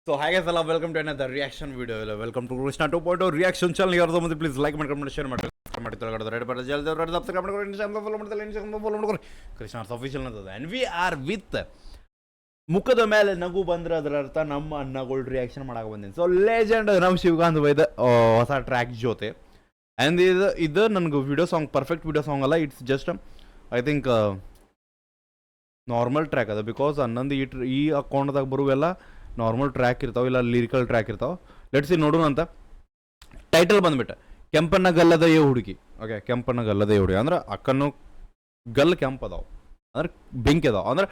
So hi guys, welcome to another reaction video. Welcome to Krishna 2.0 reaction channel. ಯಾರು ಮತ್ತೆ please like ಮಾಡ್ಕೊಂಡು share ಮಾಡಿ ತಗೊಳ್ತಾರೆ ready ಬರ ಜಲ್ದಿ ರೆಡಿ ಸಬ್ಸ್ಕ್ರೈಬ್ ಮಾಡ್ಕೊಂಡು ಇನ್ಸ್ಟಾಗ್ರಾಮ್ ಫಾಲೋ ಮಾಡ್ತಾರೆ ಇನ್ಸ್ಟಾಗ್ರಾಮ್ ಫಾಲೋ ಮಾಡ್ಕೊಂಡು ಕೃಷ್ಣ ಅಫಿಷಿಯಲ್ ಅಂತದ ಅಂಡ್ ವಿ ಆರ್ ವಿತ್ ಮುಖದ ಮೇಲೆ ನಗು ಬಂದ್ರೆ ಅದರ ಅರ್ಥ ನಮ್ಮ ಅಣ್ಣಗಳು ರಿಯಾಕ್ಷನ್ ಮಾಡಕ್ಕೆ ಬಂದೀನಿ. ಸೊ ಲೆಜೆಂಡ್ ನಮ್ಮ ಶಿವಕಾಂತ್ ಬೈದ ಹೊಸ ಟ್ರ್ಯಾಕ್ ಜೊತೆ ಆ್ಯಂಡ್ ಇದು ನನಗೆ video song perfect video song ಅಲ್ಲ. It's just I think normal track ಅದ. ಬಿಕಾಸ್ ಹನ್ನೊಂದು ಈ ಅಕೌಂಟ್ದಾಗ ಬರುವೆಲ್ಲ ನಾರ್ಮಲ್ ಟ್ರ್ಯಾಕ್ ಇರ್ತಾವೆ, ಇಲ್ಲ ಲಿರಿಕಲ್ ಟ್ರ್ಯಾಕ್ ಇರ್ತಾವೆ. ಲೆಟ್ಸ್ ಸಿ ನೋಡೋಣ ಅಂತ. ಟೈಟಲ್ ಬಂದ್ಬಿಟ್ಟು ಕೆಂಪನ್ನ ಗಲ್ಲದ ಏ ಹುಡುಗಿ. ಓಕೆ, ಕೆಂಪನ್ನ ಗಲ್ಲದ ಏ ಹುಡುಗಿ ಅಂದ್ರೆ ಅಕ್ಕನು ಗಲ್ ಕೆಂಪು ಅದಾವೆ, ಅಂದ್ರೆ ಬೆಂಕಿ ಅದಾವೆ, ಅಂದ್ರೆ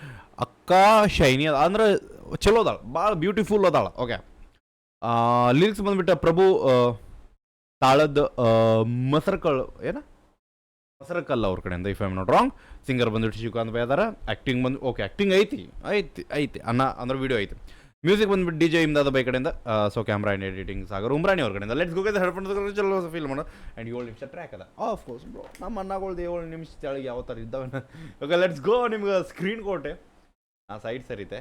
ಅಕ್ಕ ಶೈನಿ ಅದ, ಅಂದ್ರೆ ಚಲೋ ಅದಾಳ, ಭಾಳ ಬ್ಯೂಟಿಫುಲ್ ಅದಾಳ. ಓಕೆ, ಲಿರಿಕ್ಸ್ ಬಂದ್ಬಿಟ್ಟು ಪ್ರಭು ತಾಳದ ಮಸರಕಲ್ ಮಸರಕಲ್ಲ ಅವ್ರ ಕಡೆಯಿಂದ, if I am not wrong. Singer ಬಂದ್ಬಿಟ್ಟು ಶಿವಕಾಂತ್ ಬೈ ಅದಾರ. ಆ್ಯಕ್ಟಿಂಗ್ ಬಂದು ಓಕೆ, ಆ್ಯಕ್ಟಿಂಗ್ ಐತಿ ಅನ್ನ ಅಂದ್ರೆ ವಿಡಿಯೋ ಐತಿ. ಮ್ಯೂಸಿಕ್ ಬಂದ್ಬಿಟ್ಟು DJ ಇಮ್ದಾದ ಬೈ ಕಡೆಯಿಂದ. So camera and editing Sagar Umrani ಅವ್ರ ಕಡೆಯಿಂದ. ಲೆಟ್ಸ್ ಗೋ ಗೈಸ್, ಹೆಡ್ಫೋನ್ಸ್ ಚಲೋ ಫೀಲ್ ಮಾಡೋದು. ಆ್ಯಂಡ್ 7 ನಿಮಿಷ ಟ್ರ್ಯಾಕ್ ಅದ. ಆಫ್ ಕೋರ್ಸ್ ಬ್ರೋ, ನಮ್ಮ ಅಣ್ಣಗಳ್ದು 7 ನಿಮಿಷ ತೆಳಗೆ ಯಾವ ಥರ ಇದ್ದಾವೆ. Okay, let's go. ನಿಮ್ಗೆ ಸ್ಕ್ರೀನ್ ಕೊಟ್ಟೆ, ಆ ಸೈಡ್ ಸರಿತೆ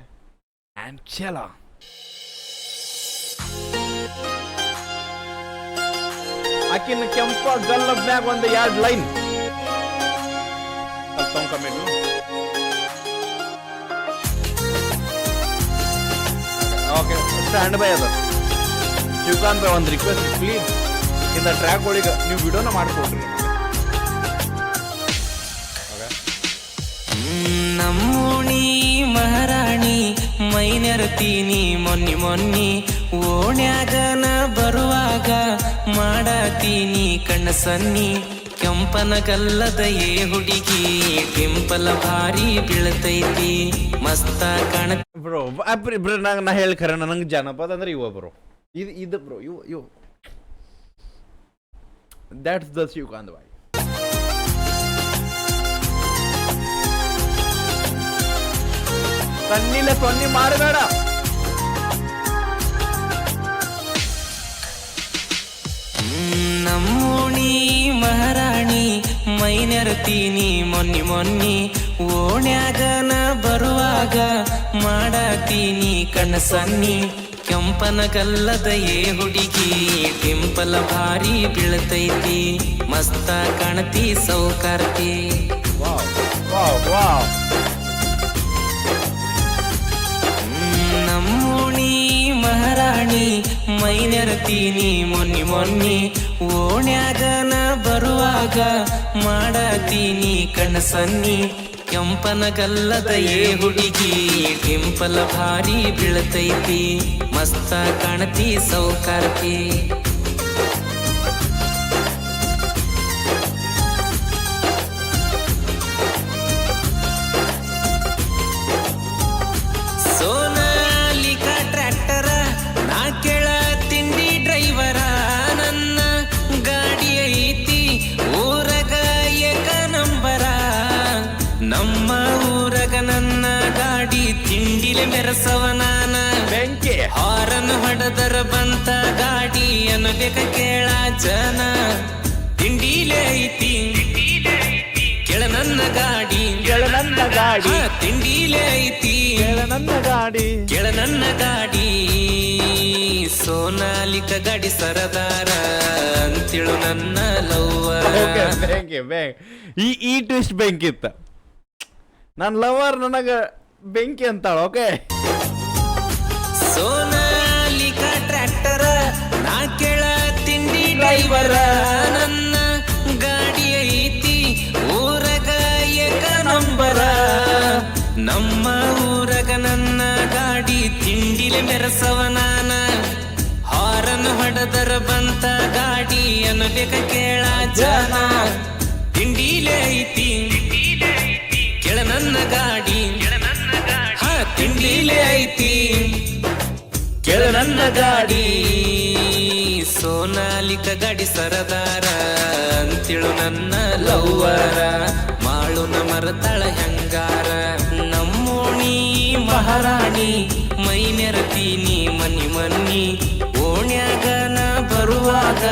ಆ್ಯಂಡ್ ಚಲೋ. ಆಕಿನ ಕೆಂಪ ಗಲ್ಲದ ಮ್ಯಾಗ ಒಂದು 2 line comment. Okay, stand by ಅದ. ಶಿವಕಾಂತ್ ಬೈ ಒಂದು ರಿಕ್ವೆಸ್ಟ್, ಪ್ಲೀಸ್ ಇಂದ ಟ್ರ್ಯಾಕ್ ಒಳಗೆ ನೀವು ವಿಡಿಯೋನ ಮಾಡಿಕೊಡ್ರಿ. ನಮ್ಮೋಣಿ ಮಹಾರಾಣಿ ಮೈನೆರತೀನಿ ಮೊನ್ನಿ ಓಣ್ಯಾಗನ ಬರುವಾಗ ಮಾಡತೀನಿ ಕಣ್ಣ ಸನ್ನಿ. ಕೆಂಪನ ಗಲ್ಲದ ಏ ಹುಡುಗಿ ಟಿಂಪಲ ಭಾರಿ ಬೀಳ್ತೈತಿ ಮಸ್ತ ಕಾಣ. ಬ್ರೋ ನಾ ಹೇಳಿ ಖರೆ, ನನಗೆ ಜನಪದ ಅಂದ್ರೆ ಇವ ಬ್ರೋ, ಇದು ಬ್ರೋ, ಇವು ದ್ಯಾಟ್ಸ್ ದ ಶಿವಕಾಂತ್ ಬಾಯ್. ತನ್ನಿಲ್ಲ ಸೊನ್ನಿ ಮಾಡಬೇಡ. ನಮ್ಮೋಣಿ ಮಹಾರಾಣಿ ಮೈನೆರತೀನಿ ಮೊನ್ನಿ ಓಣ್ಯಾಗನ ಬರುವಾಗ ಮಾಡತೀನಿ ಕಣ್ಣ ಸನ್ನಿ. ಕೆಂಪನ ಗಲ್ಲದ ಏ ಹುಡುಗಿ ಟಿಂಪಲ ಭಾರಿ ಬೀಳ್ತೈತಿ ಮಸ್ತ ಕಾಣತಿ ಸೌಕಾರ್ತಿ. ನಮ್ಮೋಣಿ ಮಹಾರಾಣಿ ಮೈನೆರತೀನಿ ಮೊನ್ನಿ ಓಣ್ಯಾಗನ ಬರುವಾಗ ಮಾಡತೀನಿ ಕಣ್ಣ ಸನ್ನಿ. ಕೆಂಪನ ಗಲ್ಲದ ಏ ಹುಡುಗಿ ಟಿಂಪಲ ಭಾರಿ ಬೀಳ್ತೈತಿ ಮಸ್ತ ಕಾಣತಿ ಸೌಕಾರ್ತಿ. ಸೋನಾಲಿಕಾ ಟ್ರ್ಯಾಕ್ಟರ ನಾ ಕೇಳ ತಿಂಡಿ ಡ್ರೈವರ, ನನ್ನ ಗಾಡಿ ಐತಿ ಊರಗ ಏಕ ನಂಬರ. ನಮ್ಮ ಊರಗ ನನ್ನ ಗಾಡಿ ತಿಂಡಿಲೆ ಮೆರಸವ ನಾನ. ಬೆಂಕಿ ಹಾರನ್ ಹೊಡೆದರ ಬಂತ ಗಾಡಿ ಅನ್ಬೇಕ ಕೇಳ ಜನ. ತಿಂಡಿಲೆ ಐತಿ ಕೆಳ ನನ್ನ ಗಾಡಿ, ತಿಂಡಿಲೆ ಐತಿ ಕೆಳ ನನ್ನ ಗಾಡಿ. ಸೋನಾಲಿಕ ಗಾಡಿ ಸರದಾರ ಅಂತಿಳು ನನ್ನ ಲವ್ವರ. ಈ ಟ್ವಿಸ್ಟ್ ಬೆಂಕಿ ಇತ್ತ. ನನ್ನ ಲವರ್ ನನಗ ಬೆಂಕಿ ಅಂತಾಳ. ಓಕೆ, ಸೋನಾಲಿಕ ಟ್ರ್ಯಾಕ್ಟರ ನಾ ಕೇಳ ತಿಂಡಿ ಡ್ರೈವರ, ನನ್ನ ಗಾಡಿ ಐತಿ ಊರಗ ಏಕ ನಂಬರ. ನಮ್ಮ ಊರಗ ನನ್ನ ಗಾಡಿ ತಿಂಡಿಲೆ ಮೆರಸವ ನಾನ. ಹಾರನ್ ಹೊಡೆದರ ಬಂತ ಗಾಡಿ ಅನ್ಬೇಕ ಕೇಳ ಜನ. ತಿಂಡಿಲೆ ಐತಿ ಕೆಳ ನನ್ನ ಗಾಡಿ, ತಿಂಡಿಲೆ ಐತಿ ಕೆಳ ನನ್ನ ಗಾಡಿ. ಸೋನಾಲಿಕ ಗಾಡಿ ಸರದಾರ ಅಂತಿಳು ನನ್ನ ಲವ್ವರ, ಮಾಳುನ ಮರತಳ ಹೆಂಗಾರ. ನಮ್ಮೋಣಿ ಮಹಾರಾಣಿ ಮೈನೆರತೀನಿ ಮೊನ್ನಿ ಓಣ್ಯಾಗನ ಬರುವಾಗ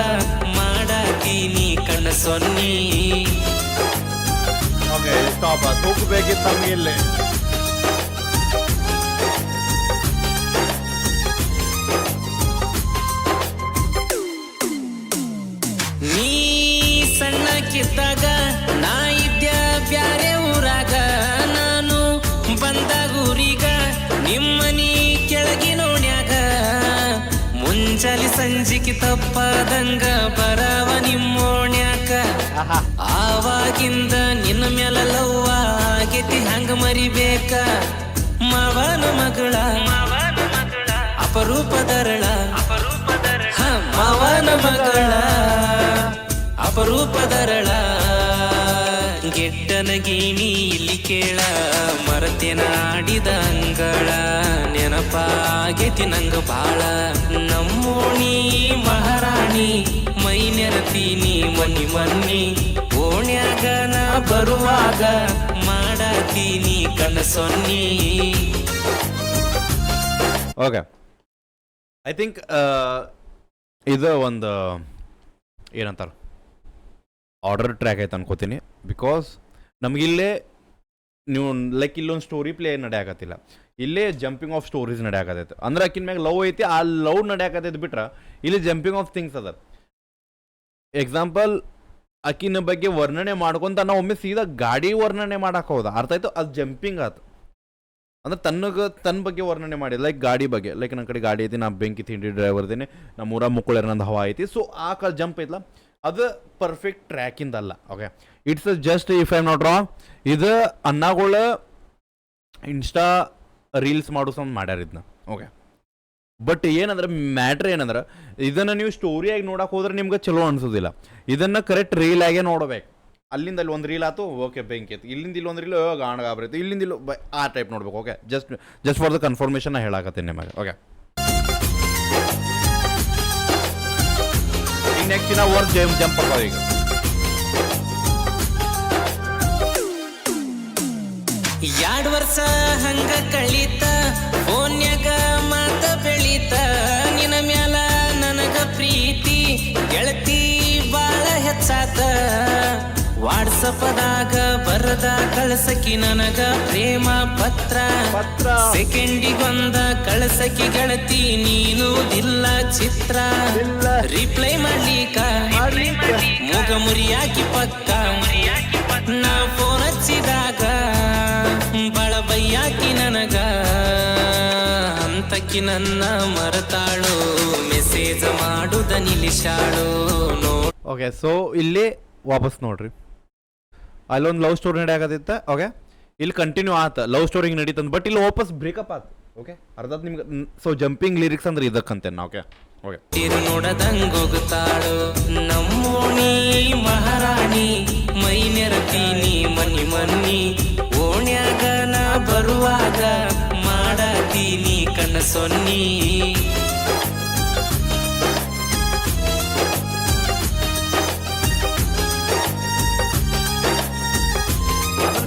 ಮಾಡತೀನಿ ಕಣ್ಣ ಸೊನ್ನಿ. Okay, stop. ತೂಕಬೇಕಿತ್ತು ನಮ್ಗೆ ಇಲ್ಲಿ. ಸಣ್ಣಾಗಿದ್ದಾಗ ನಾ ಇದ್ದ ಬ್ಯಾರೆ ಊರಾಗ ನಾನು ಬಂದಾಗ ಊರಿಗ ನಿಮ್ಮನಿ ಕೆಳಗಿನೋಣ್ಯಾಗ ಮುಂಜಾಲಿ ಸಂಜಿಗೆ ತಪ್ಪದಂಗ ಬರವ ನಿಮ್ಮೋಣ್ಯಾಕ ಆವಾಗಿಂದ ನಿನ್ನ ಮ್ಯಾಲ ಲವ್ವ ಆಗೇತಿ ಹಂಗ ಮರಿಬೇಕ ಮಾವನ ಮಗಳ ಅಪರೂಪದರಳ ಮಾವನ ಮಗಳ ಅಪರೂಪದರಳ ಗೆಟ್ಟನ ಗೀನಿ ಇಲ್ಲಿ ಕೇಳ ಮರತೆನ ಆಡಿದ ಅಂಗಳ ನೆನಪಾಗೇತಿ ನಂಗ ಬಾಳ ನಮ್ಮೋಣಿ ಮಹಾರಾಣಿ ಮೈ ನೆರತೀನಿ ಮನಿ ಮನ್ನಿ ಓಣ್ಯಾಗ ನಾ ಬರುವಾಗ ಮಾಡತೀನಿ ಕನಸೊನ್ನಿ. ಓಕೆ, ಐ ಥಿಂಕ್ ಇದು ಒಂದು ಏನಂತಾರೆ ಆರ್ಡರ್ ಟ್ರ್ಯಾಕ್ ಆಯ್ತು ಅನ್ಕೋತೀನಿ. ಬಿಕಾಸ್ ನಮಗಿಲ್ಲೇ ನೀವು ಲೈಕ್ ಇಲ್ಲೊಂದು ಸ್ಟೋರಿ ಪ್ಲೇ ನಡೆಯಾಕತ್ತಿಲ್ಲ, ಇಲ್ಲೇ ಜಂಪಿಂಗ್ ಆಫ್ ಸ್ಟೋರೀಸ್ ನಡೆಯಾಕತ್ತೈತೆ. ಅಂದ್ರೆ ಆಕಿನ ಮ್ಯಾಗ ಲವ್ ಐತಿ, ಆ ಲವ್ ನಡೆಯಾಕತ್ತೈತೆ ಬಿಟ್ರೆ ಇಲ್ಲಿ ಜಂಪಿಂಗ್ ಆಫ್ ಥಿಂಗ್ಸ್ ಅದ. ಎಕ್ಸಾಂಪಲ್ ಆಕಿನ ಬಗ್ಗೆ ವರ್ಣನೆ ಮಾಡ್ಕೊಂತ ನಾವು ಒಮ್ಮೆ ಸೀದಾ ಗಾಡಿ ವರ್ಣನೆ ಮಾಡಕ್ಕೆ ಹೋದ, ಅರ್ಥ ಆಯ್ತು, ಅದು ಜಂಪಿಂಗ್ ಆಯ್ತು. ಅಂದ್ರೆ ತನ್ನ ಬಗ್ಗೆ ವರ್ಣನೆ ಮಾಡಿ, ಲೈಕ್ ಗಾಡಿ ಬಗ್ಗೆ, ಲೈಕ್ ನನ್ನ ಕಡೆ ಗಾಡಿ ಐತಿ, ನಾ ಬೆಂಕಿ ತಿಂಡಿ ಡ್ರೈವರ್ ಇದ್ದೀನಿ, ನಮ್ಮೂರ ಮುಕ್ಕುಳೇರ ನಂದು ಹವಾ ಐತಿ. ಸೊ ಆ ಜಂಪ್ ಐತಲ್ಲ, ಅದು ಪರ್ಫೆಕ್ಟ್ ಟ್ರ್ಯಾಕಿಂದಲ್ಲ. Okay, it's just if I am not wrong, ಇದು ಅನ್ನಗಳು ಇನ್ಸ್ಟಾ ರೀಲ್ಸ್ ಮಾಡೋ ಸಂಬಂಧ ಮಾಡ್ಯಾರ ಇದನ್ನ. ಓಕೆ, ಬಟ್ ಏನಂದ್ರೆ ಮ್ಯಾಟ್ರ್ ಏನಂದ್ರೆ ಇದನ್ನು ನೀವು ಸ್ಟೋರಿಯಾಗಿ ನೋಡಕ್ಕೆ ಹೋದ್ರೆ ನಿಮ್ಗೆ ಚಲೋ ಅನ್ಸೋದಿಲ್ಲ. ಇದನ್ನು ಕರೆಕ್ಟ್ ರೀಲ್ ಆಗೇ ನೋಡ್ಬೇಕು. ಅಲ್ಲಿಂದ ಅಲ್ಲಿ ಒಂದು ರೀಲ್ ಆಯ್ತು, ಓಕೆ ಬೆಂಕಿ ಆಯ್ತು, ಇಲ್ಲಿಂದ ಇಲ್ಲಿ ಒಂದು ರೀಲ್ ಗಾಣಗಾಬ್ರೈತು, ಇಲ್ಲಿಂದ ಇಲ್ಲಿ ಆ ಟೈಪ್ ನೋಡ್ಬೇಕು. Okay, just for the confirmation ಹೇಳಾಕತ್ತೀನಿ ನಿಮಗೆ. ಓಕೆ, ಈಗ ನೆಕ್ಸ್ಟ್ ನಾವು ವರ್ಕ್ ಜಂಪ್ ಆಗ ಈಗ ಎರಡು ವರ್ಷ ಹಂಗ ಕಳೀತ ಫೋನ್ಯಾಗ ಮಾತ ಬೆಳೀತ ನಿನ್ನ ಮ್ಯಾಲ ನನಗ ಪ್ರೀತಿ ಗೆಳತಿ ಬಾಳ ಹೆಚ್ಚಾತ. ವಾಟ್ಸಪ್ದಾಗ ಬರದ ಕಳಸಕಿ ನನಗ ಪ್ರೇಮ ಪತ್ರ ಸೆಕೆಂಡಿಗೊಂದ ಕಳಸಕಿ ಗೆಳತಿ ನೀನು ಇಲ್ಲ ಚಿತ್ರ ರಿಪ್ಲೈ ಮಾಡ್ಲಿಕ ಮೂಗ ಮುರಿಯಾಕಿ ಪಕ್ಕ ನಾ ಫೋನ್ ಹಚ್ಚಿದಾಗ ಬಾಳ ಬೈಯಾಕಿ ನನಗ ಅಂತಕಿ ನನ್ನ ಮರತಾಳು ಮೆಸೇಜ್ ಮಾಡುದ ನಿಲ್ಲಿಸಾಳು. ಓಕೆ, ಸೊ ಇಲ್ಲಿ ವಾಪಸ್ ನೋಡ್ರಿ, ಅಲ್ಲೊಂದು ಲವ್ ಸ್ಟೋರಿ ನಡೆಯಾಕತ್ತಿತ್ತ. ಓಕೆ, ಇಲ್ಲಿ ಕಂಟಿನ್ಯೂ ಆತ, ಲವ್ ಸ್ಟೋರಿ ಹಿಂಗೆ ನಡೀತಂತ, ಬಟ್ ಇಲ್ಲಿ ವಾಪಸ್ ಬ್ರೇಕಪ್ ಆತ. ಓಕೆ, ಅರ್ಧತ್ ನಿಮ್ಗೆ ಸೊ ಜಂಪಿಂಗ್ ಲಿರಿಕ್ಸ್ ಅಂದ್ರೆ ಇದಕ್ಕಂತೇನೆ. ಓಕೆ ಓಕೆ, ತಿರು ನೋಡದಂಗೋಗುತ್ತಾಳು ನಮ್ಮೋಣಿ ಮಹಾರಾಣಿ ಮೈ ನೆರತೀನಿ ಮನಿ ಮನ್ನಿ ಓಣ್ಯಾಗ ನಾ ಬರುವಾಗ ಮಾಡತೀನಿ ಕನಸೊನ್ನಿ.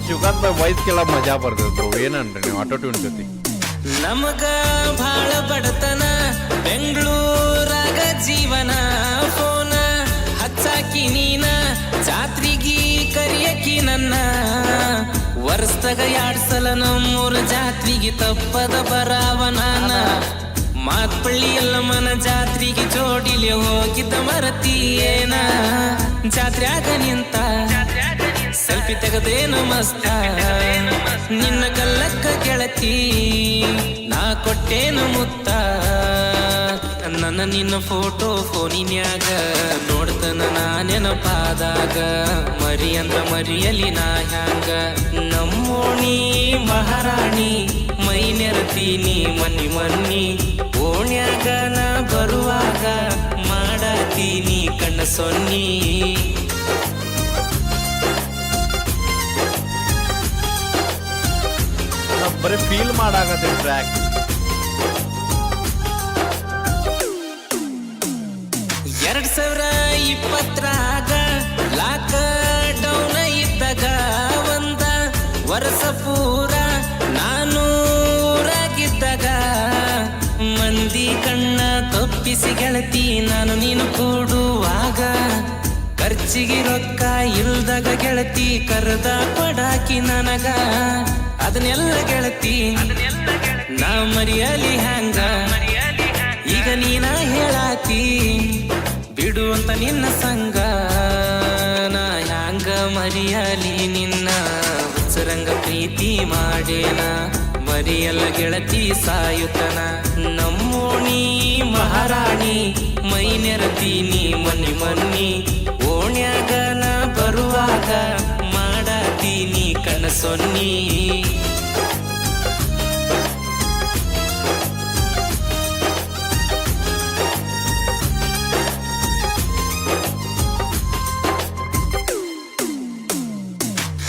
ಶಿವಕಾಂತ್ ವಾಯ್ಸ್ ಕೇಳಕ್ ಮಜಾ ಬರ್ತದೆ. ಏನನ್ರಿ ನೀವು ಆಟೋ ಟ್ಯೂನ್ ಜೊತೆ ನಮಗ ಭಾಳ ಬಡತನ ಬೆಂಗಳೂರಾಗ ಜೀವನ ಫೋನ ಹಚ್ಚಾಕಿ ನೀನ ಜಾತ್ರಿಗಿ ಕರಿಯಕಿ ನನ್ನ ವರ್ಷದಾಗ 2 ಸಲ ನಮ್ಮೂರ ಜಾತ್ರಿಗಿ ತಪ್ಪದ ಬರಾವ ನಾನ ಮಾತ್ಪಳ್ಳಿ ಎಲ್ಲಮ್ಮನ ಜಾತ್ರಿಗಿ ಜೋಡಿಲಿ ಹೋಗಿದ್ದ ಮರತೀಯೇನ ಜಾತ್ರ್ಯಾಗ ನಿಂತ ಸೆಲ್ಫಿ ತೆಗದೇನು ಮಸ್ತ ನಿನ್ನ ಕಲ್ಲಕ್ಕ ಗೆಳತಿ ನಾ ಕೊಟ್ಟೇನು ಮುತ್ತ ನನ್ನ ನಿನ್ನ ಫೋಟೋ ಫೋನಿನ್ಯಾಗ ನೋಡ್ತನ ನಾ ನೆನಪಾದಾಗ ಮರಿ ಅಂದ್ರ ಮರಿಯಲಿ ನಾ ಹ್ಯಾಂಗ ನಮ್ಮೋಣಿ ಮಹಾರಾಣಿ ಮೈ ನೆರತೀನಿ ಮನ್ನಿ ಮನ್ನಿ ಓಣ್ಯಾಗ ನಾ ಬರುವಾಗ ಮಾಡತೀನಿ ಕಣ್ಣ ಸೊನ್ನಿ. ಬರೀ ಫೀಲ್ ಮಾಡಾಕತ್ತೆ ಟ್ರ್ಯಾಕ್. 2020 ಲಾಕ್ ಡೌನ್ ಇದ್ದಾಗ ಒಂದ ವರ್ಷ ಪೂರ ನಾನು ಊರಾಗಿದ್ದಾಗ ಮಂದಿ ಕಣ್ಣ ತಪ್ಪಿಸಿ ಗೆಳತಿ ನಾನು ನೀನು ಕೂಡುವಾಗ ಖರ್ಚಿಗೆ ರೊಕ್ಕ ಇಲ್ದಾಗ ಗೆಳತಿ ಕರೆದ ಪಡಾಕಿ ನನಗ ಅದನ್ನೆಲ್ಲ ಗೆಳತಿ ನಾ ಮರಿಯಲಿ ಹ್ಯಾಂಗ ಈಗ ನೀನ ಹೇಳಾತಿ ಬಿಡು ಅಂತ ನಿನ್ನ ಸಂಗ ನಾ ಆಗಲಿ ನಿನ್ನ ಹುಚ್ಚರಂಗ ಪ್ರೀತಿ ಮಾಡೇನ ಮರಿಯಲ್ಲ ಗೆಳತಿ ಸಾಯುತನ ನಮ್ಮೋಣಿ ಮಹಾರಾಣಿ ಮೈ ನೆರತೀನಿ ಮನ್ನಿ ಮನ್ನಿ ಓಣ್ಯಾಗನ ಬರುವಾಗ ಮಾಡತೀನಿ ಕಣ್ಣ ಸೊನ್ನಿ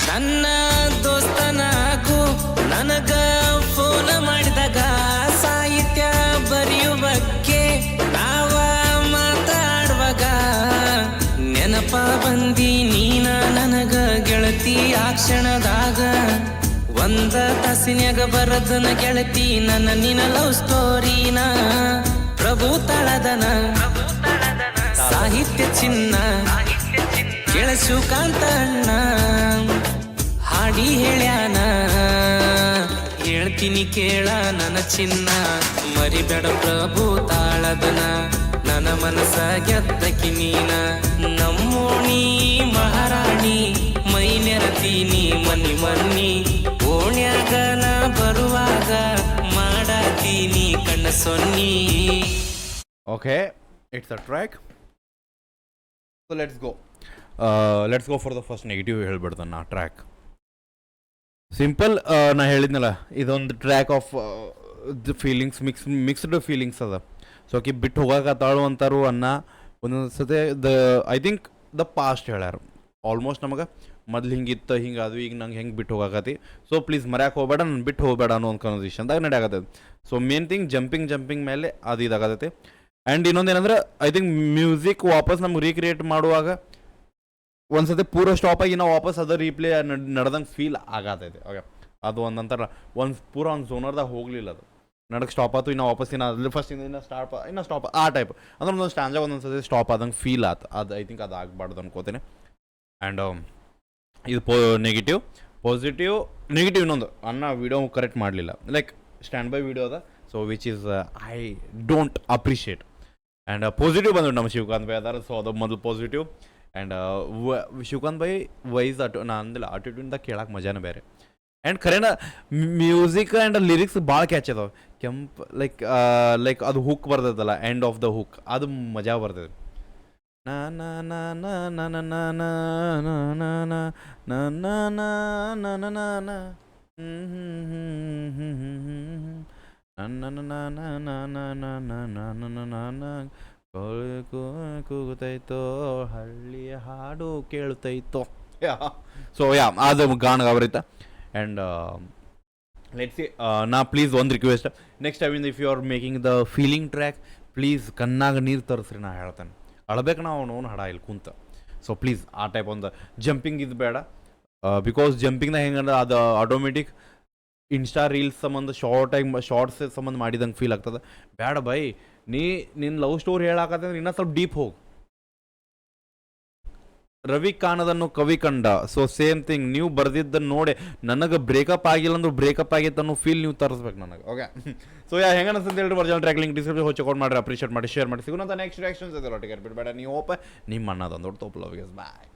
ನನ್ನ ದೋಸ್ತನಾಗು ನನಗ ಫೋನ್ ಮಾಡಿದಾಗ ಸಾಹಿತ್ಯ ಬರೆಯುವ ಬಗ್ಗೆ ನಾವ ಮಾತಾಡುವಾಗ ನೆನಪ ಬಂದಿ ನೀನ ನನಗ ಗೆಳತಿ ಆ ಕ್ಷಣದಾಗ ಒಂದ ತಾಸಿನ್ಯಾಗ ಬರದನ ಗೆಳತಿ ನನ್ನ ನಿನ್ನ ಲವ್ ಸ್ಟೋರಿನ ಪ್ರಭು ತಳದನ ಸಾಹಿತ್ಯ ಚಿನ್ನ ಕೇಳಸು ಕಾಂತಣ್ಣ ಹಾಡಿ ಹೇಳ್ಯಾನ ಹೇಳ್ತೀನಿ ಕೇಳ ನನ್ನ ಚಿನ್ನ ಮರಿಬೇಡ ಪ್ರಭು ತಾಳದನ ನನ್ನ ಮನಸ ಗೆದ್ದಕಿ ನೀನ ನಮ್ಮೋಣಿ ಮಹಾರಾಣಿ ಮೈ ನೆರತೀನಿ ಮನ್ನಿ ಮನ್ನಿ ಓಣ್ಯಾಗನ ಬರುವಾಗ ಮಾಡತೀನಿ ಕಣ್ಣ ಸೊನ್ನಿ okay it's a track so let's go for the first negative ಹೇಳ್ಬಿಡ್ತಾನೆ ನಾ ಟ್ರ್ಯಾಕ್ ಸಿಂಪಲ್ ನಾ ಹೇಳಿದ್ನಲ್ಲ ಇದೊಂದು track of the feelings mixed feelings ಅದ ಸೊ ಆಕಿ ಬಿಟ್ಟು ಹೋಗಾಕತ್ತಾಳು ಅಂತಾರು ಅನ್ನ ಒಂದೊಂದು ಸತಿ ಐ ಥಿಂಕ್ ದ ಪಾಸ್ಟ್ ಹೇಳ್ಯಾರ ಆಲ್ಮೋಸ್ಟ್ ನಮಗೆ ಮೊದ್ಲು ಹಿಂಗಿತ್ತು ಹಿಂಗಾದು ಈಗ ನಂಗೆ ಹೆಂಗೆ ಬಿಟ್ಟು ಹೋಗಾಕತಿ ಸೊ ಪ್ಲೀಸ್ ಮರ್ಯಾಕೆ ಹೋಗಬೇಡ ನಾನು ಬಿಟ್ಟು ಹೋಗಬೇಡ ಅನ್ನೋ ಒಂದು ಕನ್ವರ್ಸೇಷನ್ದಾಗ ನಡೆಯಾಕತ್ತೈತಿ ಸೊ ಮೇನ್ ಥಿಂಗ್ ಜಂಪಿಂಗ್ ಮೇಲೆ ಅದು ಇದಾಗತೈತಿ ಆ್ಯಂಡ್ ಇನ್ನೊಂದೇನಂದ್ರೆ ಐ ಥಿಂಕ್ ಮ್ಯೂಸಿಕ್ ವಾಪಸ್ ನಮ್ಗೆ ರೀಕ್ರಿಯೇಟ್ ಮಾಡುವಾಗ ಒಂದ್ಸತಿ ಪೂರ ಸ್ಟಾಪಾಗಿ ನಾವು ವಾಪಸ್ ಅದು ರೀಪ್ಲೇ ನಡೆದಂಗೆ ಫೀಲ್ ಆಗತೈತೆ ಓಕೆ ಅದು ಒಂದಂತಾರ ಪೂರ ಒಂದು ಝೋನರ್ದಾಗ ಹೋಗಲಿಲ್ಲ ಅದು ನಡಕ್ಕೆ ಸ್ಟಾಪ್ ಆಯ್ತು ಇನ್ನು ವಾಪಸ್ ಅಲ್ಲಿ ಫಸ್ಟ್ ಇನ್ನು ಸ್ಟಾಪ್ ಆ ಟೈಪ್ ಅಂದ್ರೆ ಒಂದೊಂದು ಸ್ಟ್ಯಾಂಜಾಗ ಒಂದೊಂದು ಸತಿ ಸ್ಟಾಪ್ ಆದಂಗೆ ಫೀಲ್ ಆಯ್ತು ಅದು ಐ ಥಿಂಕ್ ಅದು ಆಗಬಾರ್ದು ಅನ್ಕೋತೀನಿ ಆ್ಯಂಡ್ ಇದು ನೆಗೆಟಿವ್ ಪಾಸಿಟಿವ್ ನೆಗೆಟಿವ್ ಇನ್ನೊಂದು ಅನ್ನ ವೀಡಿಯೋ ಕರೆಕ್ಟ್ ಮಾಡಲಿಲ್ಲ ಲೈಕ್ ಸ್ಟ್ಯಾಂಡ್ ಬೈ ವೀಡಿಯೋ ಅದ so which is I don't appreciate and positive ಬಂದ್ಬಿಟ್ಟು ನಮ್ಮ ಶಿವಕಾಂತ್ ಬೈ ಅದಾರ ಸೊ ಅದು ಮೊದಲು ಪಾಸಿಟಿವ್ ಆ್ಯಂಡ್ ಶಿವಕಾಂತ್ ಬೈ ವೈಸ್ ನಾ ಅಂದಿಲ್ಲ ಆಟಿಟ್ಯೂಡ್ದಾಗ ಕೇಳಕ್ಕೆ ಮಜಾನೇ ಬೇರೆ ಆ್ಯಂಡ್ ಖರೇನ ಮ್ಯೂಸಿಕ್ ಆ್ಯಂಡ್ ಲಿರಿಕ್ಸ್ ಭಾಳ ಕ್ಯಾಚ್ ಅದಾವೆ ಲೈಕ್ ಅದು ಹುಕ್ ಬರ್ತೈತಲ್ಲ ಎಂಡ್ ಆಫ್ ದ ಹುಕ್ ಅದು ಮಜಾ ಬರ್ತೈತೆ ನಾ ನಾ ನಾ ನಾ ನಾ ನಾ ನಾ ನಾ ನಾ ನಾ ನಾ ನಾ ನಾ ನಾ ನಾ ಕೂಗುತ್ತೈತೋ ಹಳ್ಳಿಯ ಹಾಡು ಕೇಳುತ್ತೈತೋ ಸೊ ಅದು ಗಾನ ಅವರಿತ ಆ್ಯಂಡ್ ಲೆಟ್ಸ್ ಸಿ ನಾ ಪ್ಲೀಸ್ ಒಂದು request next time if you are making the feeling track please ಕಣ್ಣಾಗ ನೀರು ತರಿಸ್ರಿ ನಾ ಹೇಳ್ತೇನೆ ಅಳಬೇಕು ನಾವು ಅವನು ಹಡ ಇಲ್ಲಿ ಕುಂತ ಸೊ ಪ್ಲೀಸ್ ಆ ಟೈಪ್ ಒಂದು ಜಂಪಿಂಗ್ ಇದು ಬೇಡ ಬಿಕಾಸ್ ಜಂಪಿಂಗ್ನಾಗ ಹೆಂಗಂದ್ರೆ ಅದು ಆಟೋಮೆಟಿಕ್ ಇನ್ಸ್ಟಾ ರೀಲ್ಸ್ ಸಂಬಂಧ ಶಾರ್ಟ್ಸ್ ಸಂಬಂಧ ಮಾಡಿದಂಗೆ ಫೀಲ್ ಆಗ್ತದೆ ಬೇಡ ಬೈ ನಿನ್ನ ಲವ್ ಸ್ಟೋರಿ ಹೇಳಾಕತ್ತಂದ್ರೆ ಇನ್ನೂ ಸ್ವಲ್ಪ ಡೀಪ್ ಹೋಗಿ ರವಿ ಕಾಣದನ್ನು ಕವಿ ಕಂಡ ಸೊ ಸೇಮ್ ಥಿಂಗ್ ನೀವು ಬರ್ದಿದ್ದನ್ನು ನೋಡಿ ನನಗೆ ಬ್ರೇಕಪ್ ಆಗಿಲ್ಲ ಅಂದ್ರೆ ಬ್ರೇಕಪ್ ಆಗಿತ್ತು ಅನ್ನೋ ಫೀಲ್ ನೀವು ತರಿಸ್ಬೇಕು ನನಗೆ ಓಕೆ ಸೊ ಹೆಂಗೆ ಅನ್ಸುತ್ತೆ ಹೇಳ್ರಿ original track link description check ಮಾಡಿ ಅಪ್ರಿಷಿಯೇಟ್ ಮಾಡಿ ಶೇರ್ ಮಾಡಿ ಸಿಗೋಣ ನೆಕ್ಸ್ಟ್ ರಿಯಾಕ್ಷನ್ಸ್ ಇದೆ ಒಟ್ಟಿಗೆ ಬಿಡಬೇಡ ನೀವು ಓಪ ನಿಮ್ಮ ಅನ್ನೋದೊಂದು ದೊಡ್ಡ ತೋಪ್ ಲವ್ ಬಾಯ್